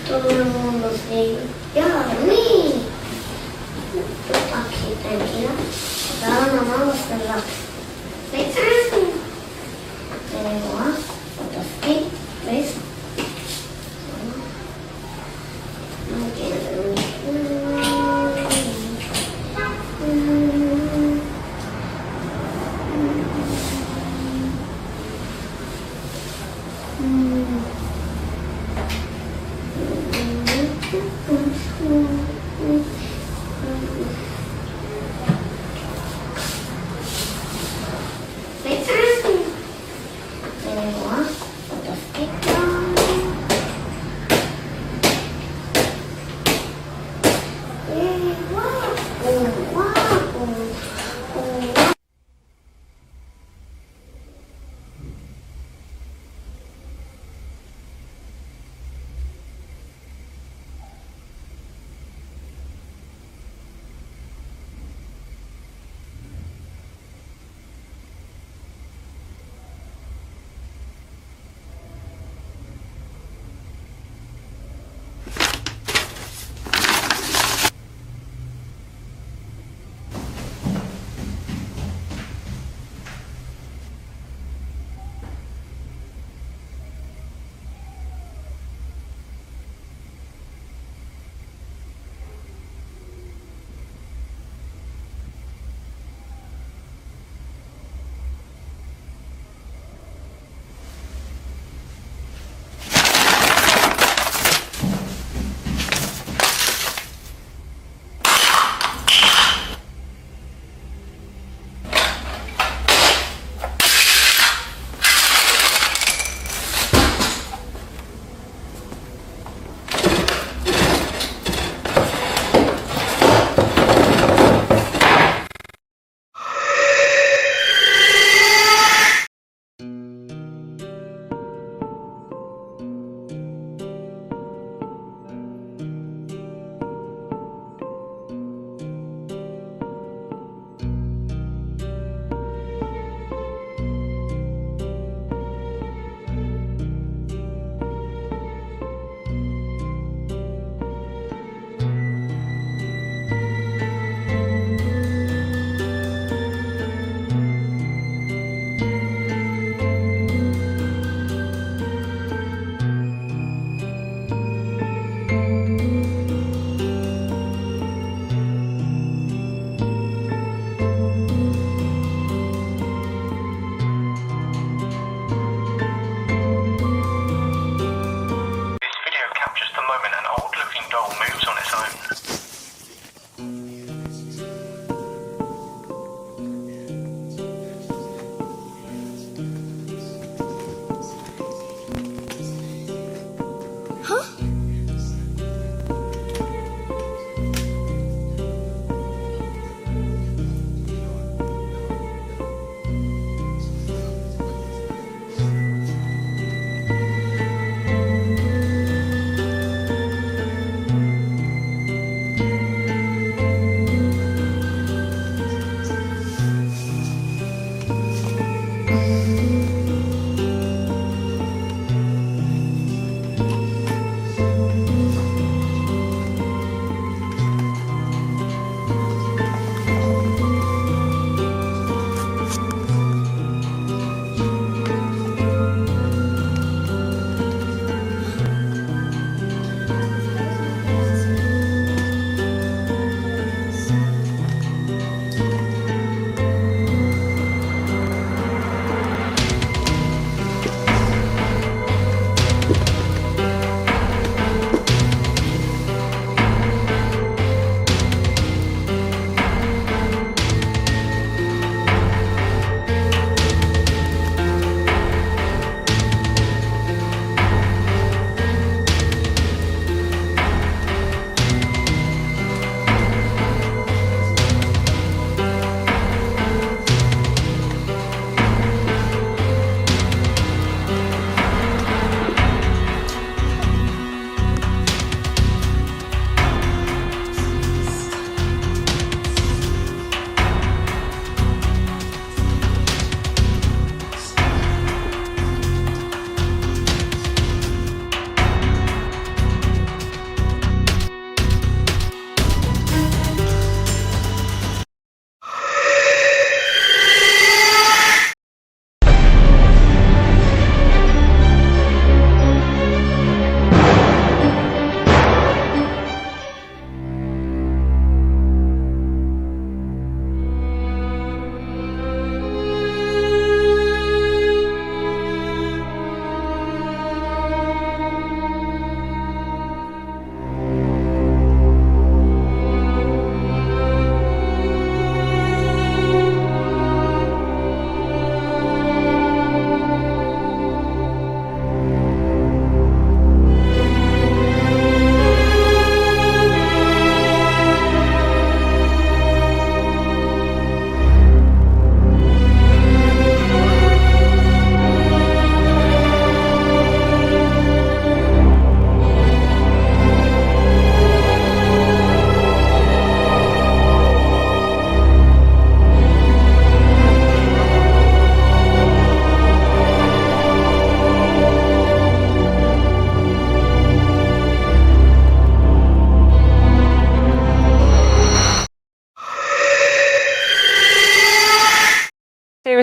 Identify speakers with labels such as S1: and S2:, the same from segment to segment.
S1: Todo lo sé. Ya, mí. Tú aquí, tranquila. Ahora nos vamos a hacerla. ¿Ves? No quiero.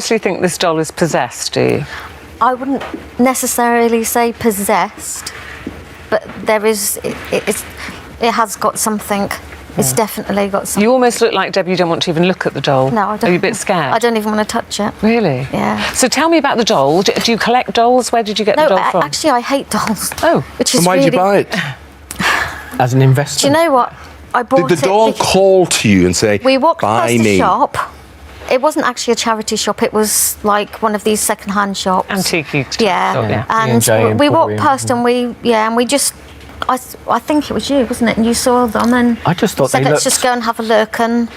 S2: seriously think this doll is possessed, do you?
S3: I wouldn't necessarily say possessed, but there is. It has got something. It's definitely got something.
S2: You almost look like, Deb, you don't want to even look at the doll.
S3: No, I don't.
S2: Are you a bit scared?
S3: I don't even want to touch it.
S2: Really?
S3: Yeah.
S2: So tell me about the doll. Do you collect dolls? Where did you get the
S3: No,
S2: doll from?
S3: actually, I hate dolls.
S2: Oh.
S3: Which is
S4: And why
S3: really...
S4: did you buy it?
S5: As an investor.
S3: Do you know what? I bought
S4: Did the doll
S3: because
S4: call to you and say,
S3: we walked
S4: buy
S3: past the
S4: me?
S3: shop. It wasn't actually a charity shop. It was like one of these second-hand shops.
S2: Antique.
S3: Yeah.
S2: Shop, yeah.
S3: And
S5: E&J
S3: we walked
S5: Emporium.
S3: past and we just... I think it was you, wasn't it? And you saw them and
S5: I just thought
S3: said,
S5: they
S3: let's
S5: looked-
S3: just go and have a look. And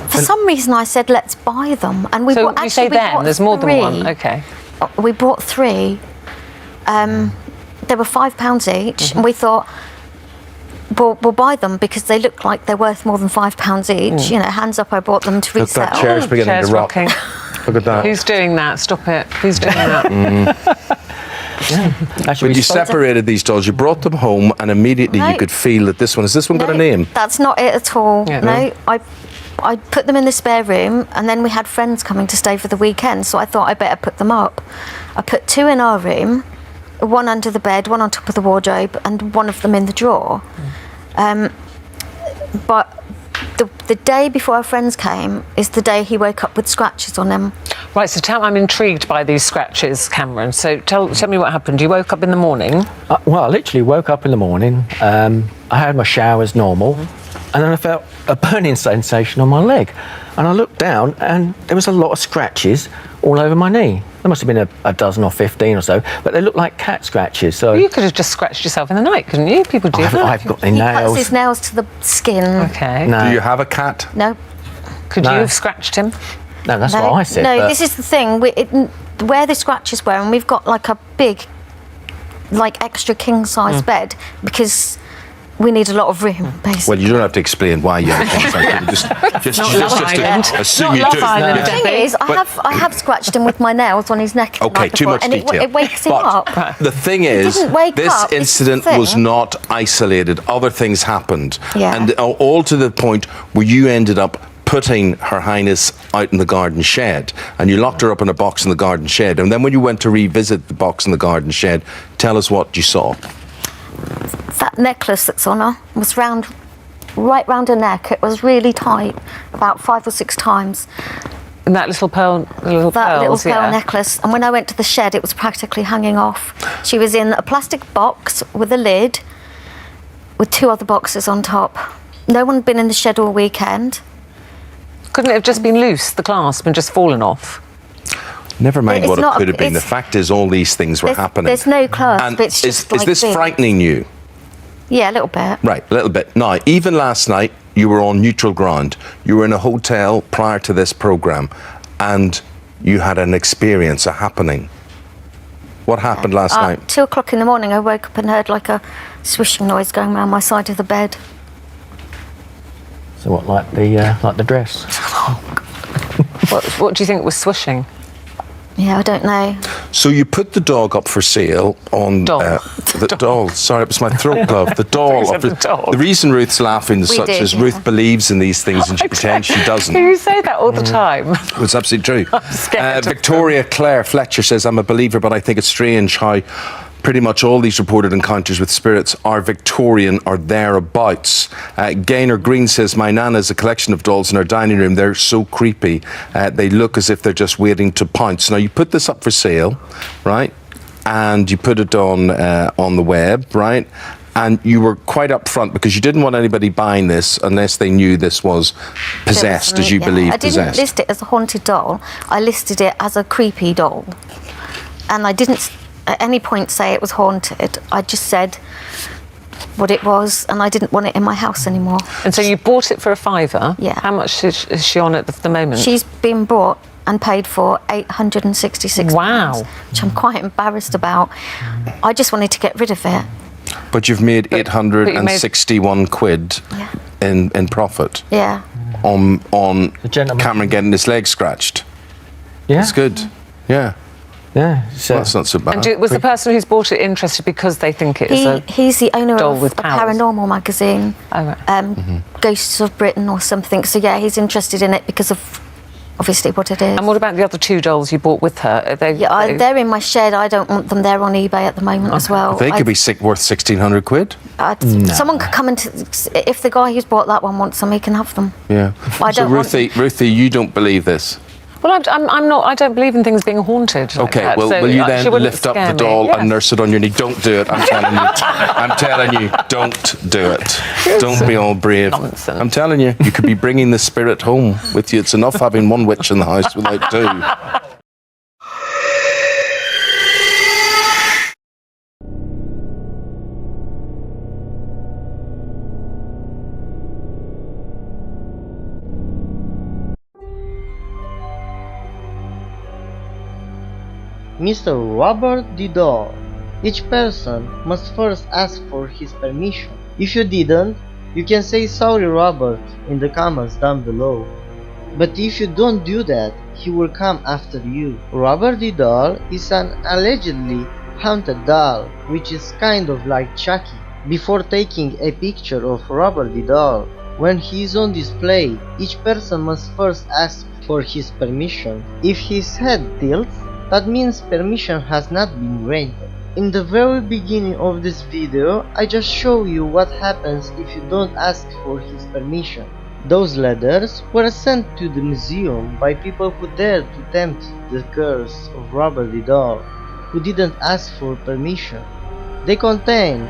S3: for some reason, I said, let's buy them. And we
S2: So
S3: bought,
S2: you say
S3: we
S2: then,
S3: bought
S2: there's more than one.
S3: three.
S2: Okay.
S3: We bought 3. They were £5 each,
S2: Mm-hmm.
S3: and we thought, we'll buy them because they look like they're worth more than £5 each. You know, hands up, I bought them to
S4: Look,
S3: resell.
S4: that chair's beginning
S2: Chair's
S4: to rock.
S2: rocking.
S4: Look at that.
S2: Who's doing that? Stop it. Who's doing that?
S5: Actually,
S4: When
S5: we
S4: you
S5: spoke-
S4: separated these dolls, you brought them home, and immediately you
S3: No.
S4: could feel that this one got a name?
S3: That's not it at all.
S2: Yeah.
S3: No, I put them in the spare room, and then we had friends coming to stay for the weekend, so I thought I better put them up. I put 2 in our room, 1 under the bed, 1 on top of the wardrobe, and 1 of them in the drawer. But the day before our friends came is the day he woke up with scratches on him.
S2: Right, so I'm intrigued by these scratches, Cameron. So tell me what happened. You woke up in the morning.
S5: Well, I literally woke up in the morning. I had my shower as normal, and then I felt a burning sensation on my leg. And I looked down, and there was a lot of scratches all over my knee. There must have been a dozen or 15 or so, but they looked like cat scratches. So
S2: You could have just scratched yourself in the night, couldn't you? People do that.
S5: I've got any
S3: He cuts
S5: nails.
S3: his nails to the skin.
S2: Okay.
S5: No,
S4: Do you have a cat?
S3: No,
S2: Could
S5: No.
S2: you have scratched him?
S5: no, that's
S3: no,
S5: what I said.
S3: no.
S5: but-
S3: This is the thing. Where the scratches were, and we've got like a big, like extra king size bed because we need a lot of room, basically.
S4: Well, you don't have to explain why you have a cat. Just
S2: Love Island.
S4: assume you
S2: Not
S4: do.
S2: Love Island,
S3: The thing
S2: Debbie.
S3: is, I have scratched him with my nails on his neck. the
S4: Okay,
S3: night
S4: too
S3: before,
S4: much
S3: and
S4: detail.
S3: It wakes him
S4: But
S3: up.
S4: the thing is,
S3: didn't wake
S4: this
S3: up, it's the
S4: incident
S3: thing.
S4: was not isolated. Other things happened.
S3: Yeah.
S4: And all to the point where you ended up putting Her Highness out in the garden shed, and you locked her up in a box in the garden shed. And then when you went to revisit the box in the garden shed, tell us what you saw.
S3: That necklace that's on her was right round her neck. It was really tight, about 5 or 6 times.
S2: And that little pearl, little
S3: That
S2: pearls,
S3: little pearl
S2: yeah.
S3: necklace. And when I went to the shed, it was practically hanging off. She was in a plastic box with a lid, with 2 other boxes on top. No one had been in the shed all weekend.
S2: Couldn't it have just been loose, the clasp, and just fallen off?
S4: Never mind
S3: It's
S4: what it
S3: not-
S4: could have been. The
S3: it's-
S4: fact is, all these things were
S3: There's-
S4: happening.
S3: there's no clasp,
S4: And
S3: it's just
S4: is
S3: like
S4: this
S3: this.
S4: frightening you?
S3: Yeah, a little bit.
S4: Right, a little bit. Now, even last night, you were on neutral ground. You were in a hotel prior to this programme, and you had an experience, a happening. What happened last night?
S3: 2 o'clock in the morning, I woke up and heard like a swishing noise going around my side of the bed.
S5: So what, like the dress?
S2: What do you think was swishing?
S3: Yeah, I don't know.
S4: So you put the dog up for sale on
S2: Doll.
S4: the doll. Sorry, it was my throat glove. The doll.
S2: said the doll.
S4: The reason Ruth's laughing such
S3: did,
S4: as
S3: yeah.
S4: Ruth believes in these things and she pretends she doesn't.
S2: You say that all the time.
S4: It's absolutely true.
S2: scared of
S4: Victoria Claire Fletcher says, I'm a believer, but I think it's strange how pretty much all these reported encounters with spirits are Victorian or thereabouts. Gaynor Green says, my nana has a collection of dolls in her dining room. They're so creepy. They look as if they're just waiting to pounce. Now, you put this up for sale, right? And you put it on the web, right? And you were quite upfront because you didn't want anybody buying this unless they knew this was possessed, as you
S3: Yeah.
S4: believe
S3: I didn't
S4: possessed.
S3: list it as a haunted doll. I listed it as a creepy doll. And I didn't at any point say it was haunted. I just said what it was, and I didn't want it in my house anymore.
S2: And so you bought it for £5.
S3: Yeah.
S2: How much is she on at the moment?
S3: She's been bought and paid for £866.
S2: Wow.
S3: Which I'm quite embarrassed about. I just wanted to get rid of it.
S4: But you've made
S2: but you
S4: 861 quid
S3: Yeah.
S4: in profit
S3: Yeah.
S4: on
S5: The gentleman.
S4: Cameron getting his leg scratched.
S5: Yeah.
S4: That's good. Yeah.
S5: Yeah. So,
S4: Well, that's not so bad.
S2: And was the person who's bought it interested because they think it is a...
S3: He's the owner
S2: doll
S3: of
S2: with
S3: a
S2: powers.
S3: paranormal magazine,
S2: Oh, right.
S4: Mm-hmm.
S3: Ghosts of Britain or something. So yeah, he's interested in it because of obviously what it is.
S2: And what about the other 2 dolls you bought with her? Are they,
S3: Yeah, they're in my shed. I don't want them. They're on eBay at the moment as well.
S4: They could be worth 1,600 quid.
S3: Someone could come into. If the guy who's bought that one wants them, he can have them.
S4: Yeah.
S3: I
S4: So
S3: don't want
S4: Ruthie, you don't believe this?
S2: Well, I'm not. I don't believe in things being haunted. Like
S4: Okay,
S2: that,
S4: well,
S2: so
S4: will you
S2: she
S4: then
S2: wouldn't
S4: lift up
S2: scare
S4: the
S2: me.
S4: doll
S2: Yes.
S4: and nurse it on your knee? Don't do it. I'm telling you. I'm telling you, don't do it. Don't be all brave.
S2: Nonsense.
S4: I'm telling you, you could be bringing the spirit home with you. It's enough having one witch in the house without 2.
S6: Mr. Robert the Doll. Each person must first ask for his permission. If you didn't, you can say sorry Robert in the comments down below. But if you don't do that, he will come after you. Robert the Doll is an allegedly haunted doll, which is kind of like Chucky. Before taking a picture of Robert the Doll, when he is on display, each person must first ask for his permission. If his head tilts, that means permission has not been granted. In the very beginning of this video, I just show you what happens if you don't ask for his permission. Those letters were sent to the museum by people who dared to tempt the curse of Robert the Doll, who didn't ask for permission. They contain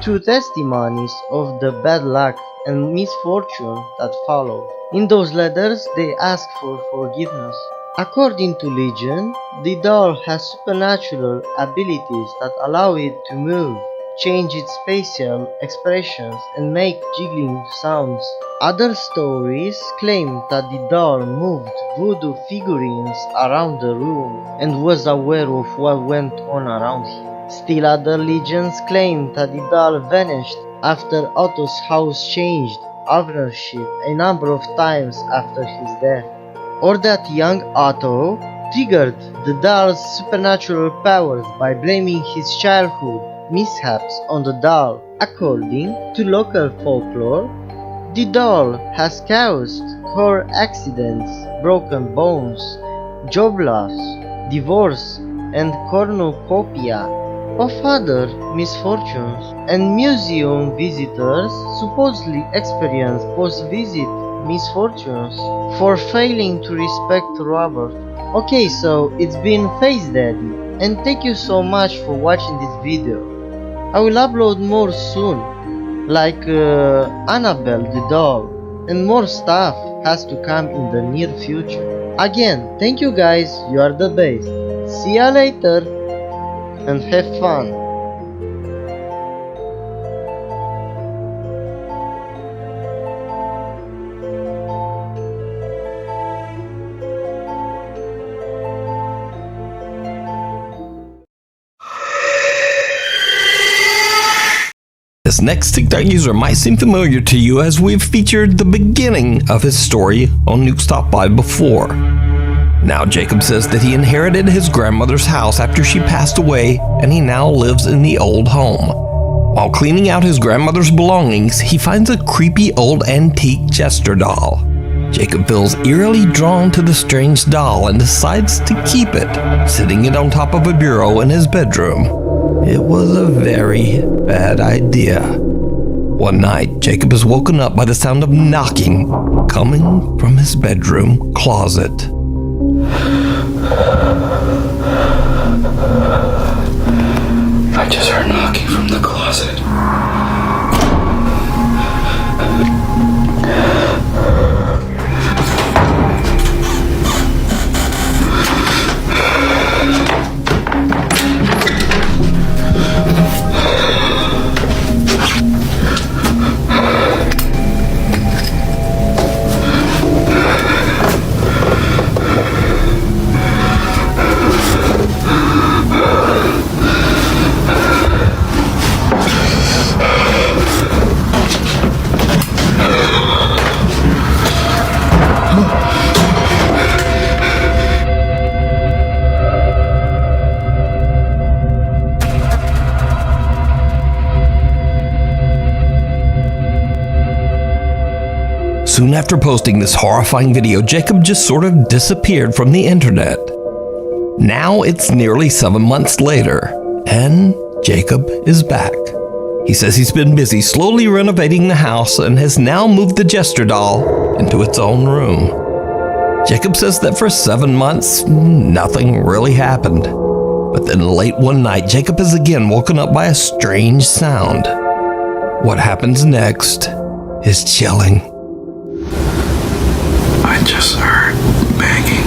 S6: true testimonies of the bad luck and misfortune that followed. In those letters, they ask for forgiveness. According to legend, the doll has supernatural abilities that allow it to move, change its facial expressions, and make jiggling sounds. Other stories claim that the doll moved voodoo figurines around the room and was aware of what went on around him. Still other legends claim that the doll vanished after Otto's house changed ownership a number of times after his death, or that young Otto triggered the doll's supernatural powers by blaming his childhood mishaps on the doll. According to local folklore, the doll has caused car accidents, broken bones, job loss, divorce, and cornucopia of other misfortunes, and museum visitors supposedly experience post-visit misfortunes for failing to respect Robert. Okay, so it's been Face Daddy, and thank you so much for watching this video. I will upload more soon, like Annabelle the doll, and more stuff has to come in the near future. Again, thank you guys, you are the best. See ya later, and have fun.
S7: This next TikTok user might seem familiar to you, as we've featured the beginning of his story on Nuke's Top 5 before. Now Jacob says that he inherited his grandmother's house after she passed away, and he now lives in the old home. While cleaning out his grandmother's belongings, he finds a creepy old antique jester doll. Jacob feels eerily drawn to the strange doll and decides to keep it, sitting it on top of a bureau in his bedroom. It was a very bad idea. One night, Jacob is woken up by the sound of knocking coming from his bedroom closet.
S8: I just heard knocking from the closet.
S7: Soon after posting this horrifying video, Jacob just sort of disappeared from the internet. Now it's nearly 7 months later, and Jacob is back. He says he's been busy slowly renovating the house and has now moved the Jester doll into its own room. Jacob says that for 7 months, nothing really happened. But then late one night, Jacob is again woken up by a strange sound. What happens next is chilling.
S8: I just heard banging.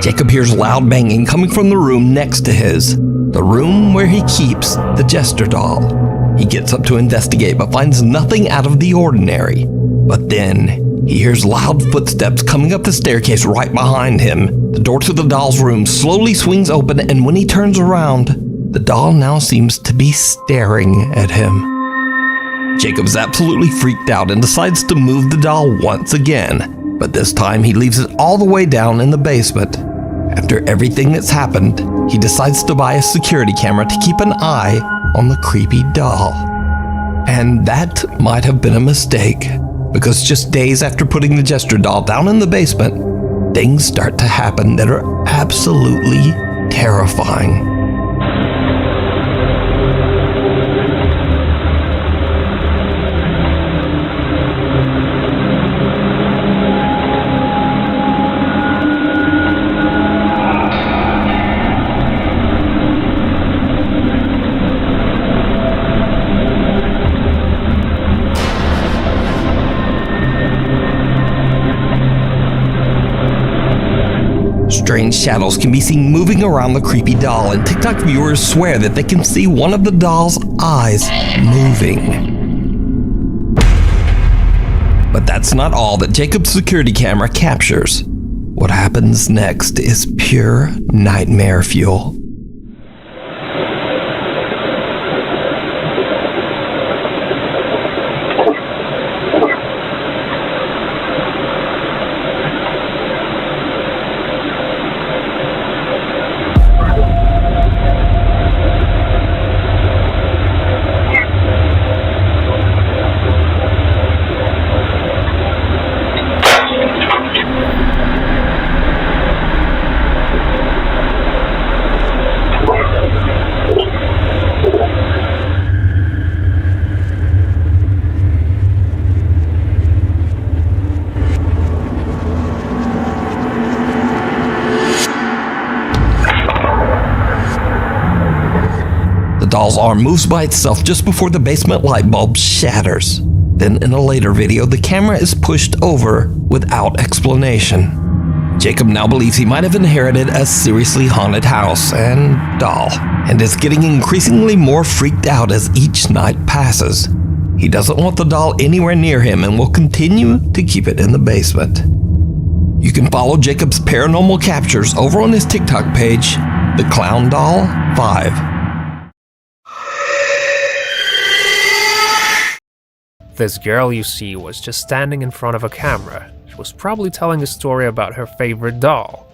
S7: Jacob hears loud banging coming from the room next to his, the room where he keeps the Jester doll. He gets up to investigate but finds nothing out of the ordinary. But then he hears loud footsteps coming up the staircase right behind him. The door to the doll's room slowly swings open, and when he turns around, the doll now seems to be staring at him. Jacob's absolutely freaked out and decides to move the doll once again, but this time he leaves it all the way down in the basement. After everything that's happened, he decides to buy a security camera to keep an eye on the creepy doll. And that might have been a mistake, because just days after putting the Jester doll down in the basement, things start to happen that are absolutely terrifying. Strange shadows can be seen moving around the creepy doll, and TikTok viewers swear that they can see one of the doll's eyes moving. But that's not all that Jacob's security camera captures. What happens next is pure nightmare fuel. The doll's arm moves by itself just before the basement light bulb shatters. Then in a later video, the camera is pushed over without explanation. Jacob now believes he might have inherited a seriously haunted house and doll, and is getting increasingly more freaked out as each night passes. He doesn't want the doll anywhere near him and will continue to keep it in the basement. You can follow Jacob's paranormal captures over on his TikTok page, The Clown Doll 5.
S9: This girl you see was just standing in front of a camera. She was probably telling a story about her favorite doll.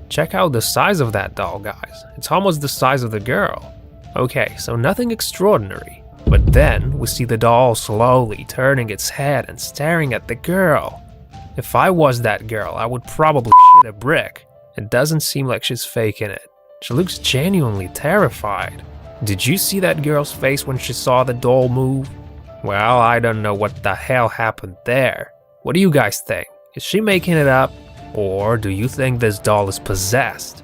S9: Check out the size of that doll, guys. It's almost the size of the girl. Okay, so nothing extraordinary. But then we see the doll slowly turning its head and staring at the girl. If I was that girl, I would probably shit a brick. It doesn't seem like she's faking it. She looks genuinely terrified. Did you see that girl's face when she saw the doll move? Well, I don't know what the hell happened there. What do you guys think? Is she making it up? Or do you think this doll is possessed?